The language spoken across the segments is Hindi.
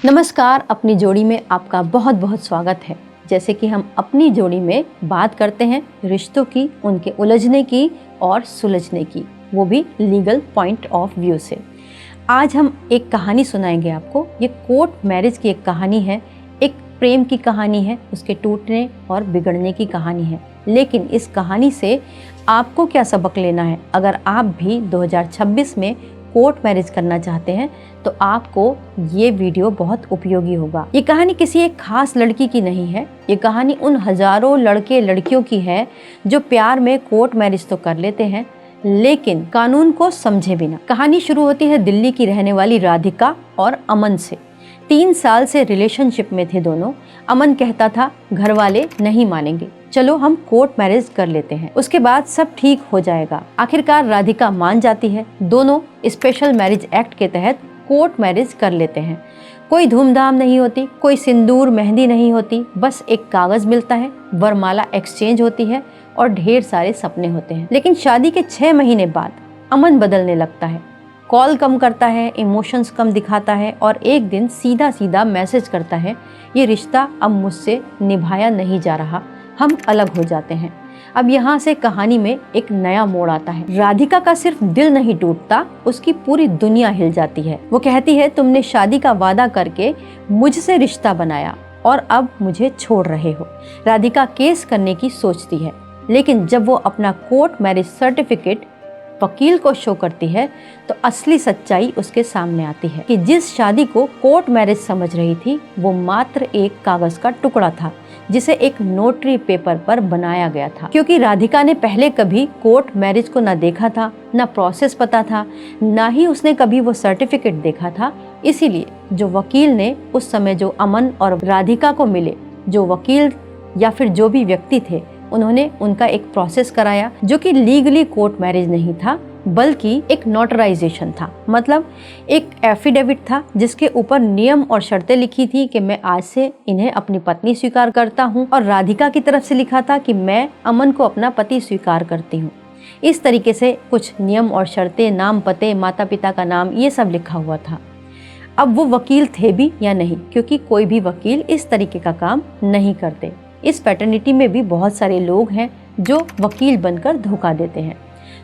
नमस्कार, अपनी जोड़ी में आपका बहुत बहुत स्वागत है। जैसे कि हम अपनी जोड़ी में बात करते हैं रिश्तों की, उनके उलझने की और सुलझने की, वो भी लीगल पॉइंट ऑफ व्यू से। आज हम एक कहानी सुनाएंगे आपको। ये कोर्ट मैरिज की एक कहानी है, एक प्रेम की कहानी है, उसके टूटने और बिगड़ने की कहानी है। लेकिन इस कहानी से आपको क्या सबक लेना है? अगर आप भी 2026 में कोर्ट मैरिज करना चाहते हैं तो आपको ये वीडियो बहुत उपयोगी होगा। ये कहानी किसी एक खास लड़की की नहीं है, ये कहानी उन हजारों लड़के लड़कियों की है जो प्यार में कोर्ट मैरिज तो कर लेते हैं लेकिन कानून को समझे बिना। कहानी शुरू होती है दिल्ली की रहने वाली राधिका और अमन से। 3 साल से रिलेशनशिप में थे दोनों। अमन कहता था घर वाले नहीं मानेंगे, चलो हम कोर्ट मैरिज कर लेते हैं, उसके बाद सब ठीक हो जाएगा। आखिरकार राधिका मान जाती है। दोनों स्पेशल मैरिज एक्ट के तहत कोर्ट मैरिज कर लेते हैं। कोई धूमधाम नहीं होती, कोई सिंदूर मेहंदी नहीं होती, बस एक कागज मिलता है, वरमाला एक्सचेंज होती है और ढेर सारे सपने होते हैं। लेकिन शादी के 6 महीने बाद अमन बदलने लगता है। कॉल कम करता है, इमोशंस कम दिखाता है और एक दिन सीधा सीधा मैसेज करता है, ये रिश्ता अब मुझसे निभाया नहीं जा रहा, हम अलग हो जाते हैं। अब यहाँ से कहानी में एक नया मोड़ आता है। राधिका का सिर्फ दिल नहीं टूटता, उसकी पूरी दुनिया हिल जाती है। वो कहती है तुमने शादी का वादा करके मुझसे रिश्ता बनाया और अब मुझे छोड़ रहे हो। राधिका केस करने की सोचती है, लेकिन जब वो अपना कोर्ट मैरिज सर्टिफिकेट वकील को शो करती है तो असली सच्चाई उसके सामने आती है कि जिस शादी को कोर्ट मैरिज समझ रही थी वो मात्र एक कागज का टुकड़ा था जिसे एक नोटरी पेपर पर बनाया गया था। क्योंकि राधिका ने पहले कभी कोर्ट मैरिज को ना देखा था, ना प्रोसेस पता था, ना ही उसने कभी वो सर्टिफिकेट देखा था, इसीलिए जो वकील ने उस समय जो अमन और राधिका को मिले, जो वकील या फिर जो भी व्यक्ति थे, उन्होंने उनका एक प्रोसेस कराया जो कि लीगली कोर्ट मैरिज नहीं था बल्कि एक नोटराइजेशन था। मतलब एक एफिडेविट था जिसके ऊपर नियम और शर्तें लिखी थी कि मैं आज से इन्हें अपनी पत्नी स्वीकार करता हूँ, और राधिका की तरफ से लिखा था कि मैं अमन को अपना पति स्वीकार करती हूँ। इस तरीके से कुछ नियम और शर्तें, नाम, पते, माता पिता का नाम, ये सब लिखा हुआ था। अब वो वकील थे भी या नहीं, क्योंकि कोई भी वकील इस तरीके का काम नहीं करते। इस पैटर्निटी में भी बहुत सारे लोग हैं जो वकील बनकर धोखा देते हैं।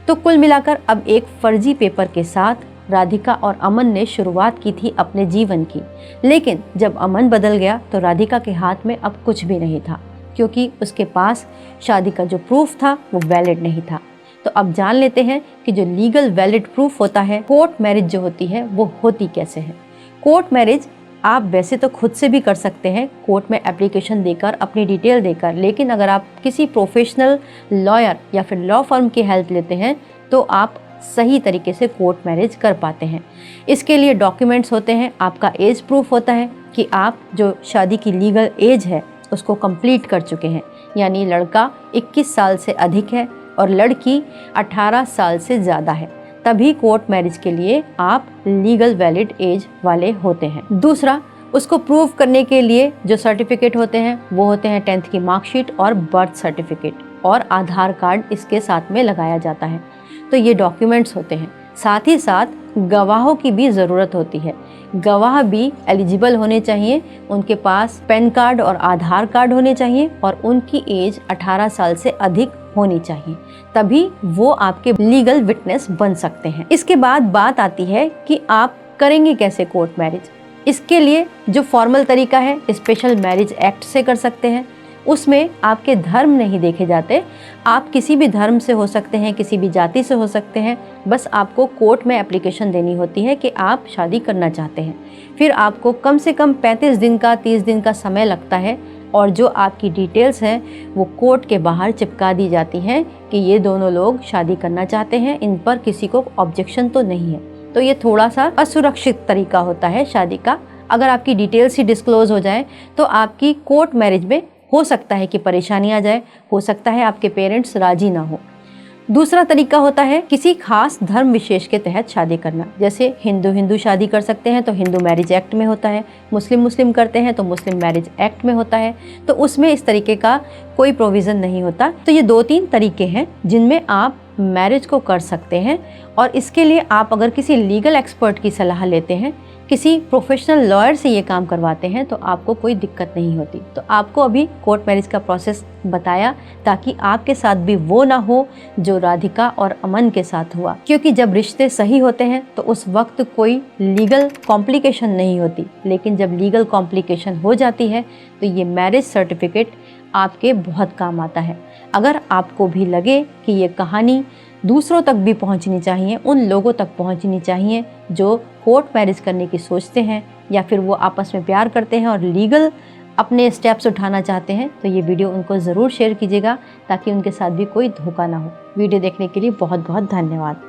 तो कुल मिलाकर अब एक फर्जी पेपर के साथ राधिका और अमन ने शुरुआत की थी अपने जीवन की। लेकिन जब अमन बदल गया तो राधिका के हाथ में अब कुछ भी नहीं था, क्योंकि उसके पास शादी का जो प्रूफ था वो वैलिड नहीं था। तो अब जान लेते हैं कि जो लीगल वैलिड प्रूफ होता है, कोर्ट मैरिज जो होती है, वो होती कैसे है। कोर्ट मैरिज आप वैसे तो खुद से भी कर सकते हैं, कोर्ट में एप्लीकेशन देकर, अपनी डिटेल देकर, लेकिन अगर आप किसी प्रोफेशनल लॉयर या फिर लॉ फर्म की हेल्प लेते हैं तो आप सही तरीके से कोर्ट मैरिज कर पाते हैं। इसके लिए डॉक्यूमेंट्स होते हैं, आपका एज प्रूफ होता है कि आप जो शादी की लीगल एज है उसको कंप्लीट कर चुके हैं, यानी लड़का 21 साल से अधिक है और लड़की 18 साल से ज़्यादा है, तभी कोर्ट मैरिज के लिए आप लीगल वैलिड एज वाले होते हैं। दूसरा, उसको प्रूव करने के लिए जो सर्टिफिकेट होते हैं वो होते हैं 10th की मार्कशीट और बर्थ सर्टिफिकेट, और आधार कार्ड इसके साथ में लगाया जाता है। तो ये डॉक्यूमेंट्स होते हैं। साथ ही साथ गवाहों की भी ज़रूरत होती है। गवाह भी एलिजिबल होने चाहिए, उनके पास पैन कार्ड और आधार कार्ड होने चाहिए और उनकी एज 18 साल से अधिक होनी चाहिए, तभी वो आपके लीगल विटनेस बन सकते हैं। इसके बाद बात आती है कि आप करेंगे कैसे कोर्ट मैरिज। इसके लिए जो फॉर्मल तरीका है, स्पेशल मैरिज एक्ट से कर सकते हैं। उसमें आपके धर्म नहीं देखे जाते, आप किसी भी धर्म से हो सकते हैं, किसी भी जाति से हो सकते हैं। बस आपको कोर्ट में एप्लीकेशन देनी होती है कि आप शादी करना चाहते हैं। फिर आपको कम से कम 35 दिन का, 30 दिन का समय लगता है, और जो आपकी डिटेल्स हैं वो कोर्ट के बाहर चिपका दी जाती हैं कि ये दोनों लोग शादी करना चाहते हैं, इन पर किसी को ऑब्जेक्शन तो नहीं है। तो ये थोड़ा सा असुरक्षित तरीका होता है शादी का। अगर आपकी डिटेल्स ही डिस्क्लोज हो जाए तो आपकी कोर्ट मैरिज में हो सकता है कि परेशानी आ जाए, हो सकता है आपके पेरेंट्स राजी ना हो। दूसरा तरीका होता है किसी खास धर्म विशेष के तहत शादी करना। जैसे हिंदू हिंदू शादी कर सकते हैं तो हिंदू मैरिज एक्ट में होता है, मुस्लिम मुस्लिम करते हैं तो मुस्लिम मैरिज एक्ट में होता है। तो उसमें इस तरीके का कोई प्रोविज़न नहीं होता। तो ये 2-3 तरीके हैं जिनमें आप मैरिज को कर सकते हैं। और इसके लिए आप अगर किसी लीगल एक्सपर्ट की सलाह लेते हैं किसी प्रोफेशनल लॉयर से ये काम करवाते हैं तो आपको कोई दिक्कत नहीं होती। तो आपको अभी कोर्ट मैरिज का प्रोसेस बताया ताकि आपके साथ भी वो ना हो जो राधिका और अमन के साथ हुआ, क्योंकि जब रिश्ते सही होते हैं तो उस वक्त कोई लीगल कॉम्प्लिकेशन नहीं होती, लेकिन जब लीगल कॉम्प्लिकेशन हो जाती है तो ये मैरिज सर्टिफिकेट आपके बहुत काम आता है। अगर आपको भी लगे कि ये कहानी दूसरों तक भी पहुंचनी चाहिए, उन लोगों तक पहुंचनी चाहिए जो कोर्ट मैरिज करने की सोचते हैं या फिर वो आपस में प्यार करते हैं और लीगल अपने स्टेप्स उठाना चाहते हैं, तो ये वीडियो उनको ज़रूर शेयर कीजिएगा ताकि उनके साथ भी कोई धोखा ना हो। वीडियो देखने के लिए बहुत बहुत धन्यवाद।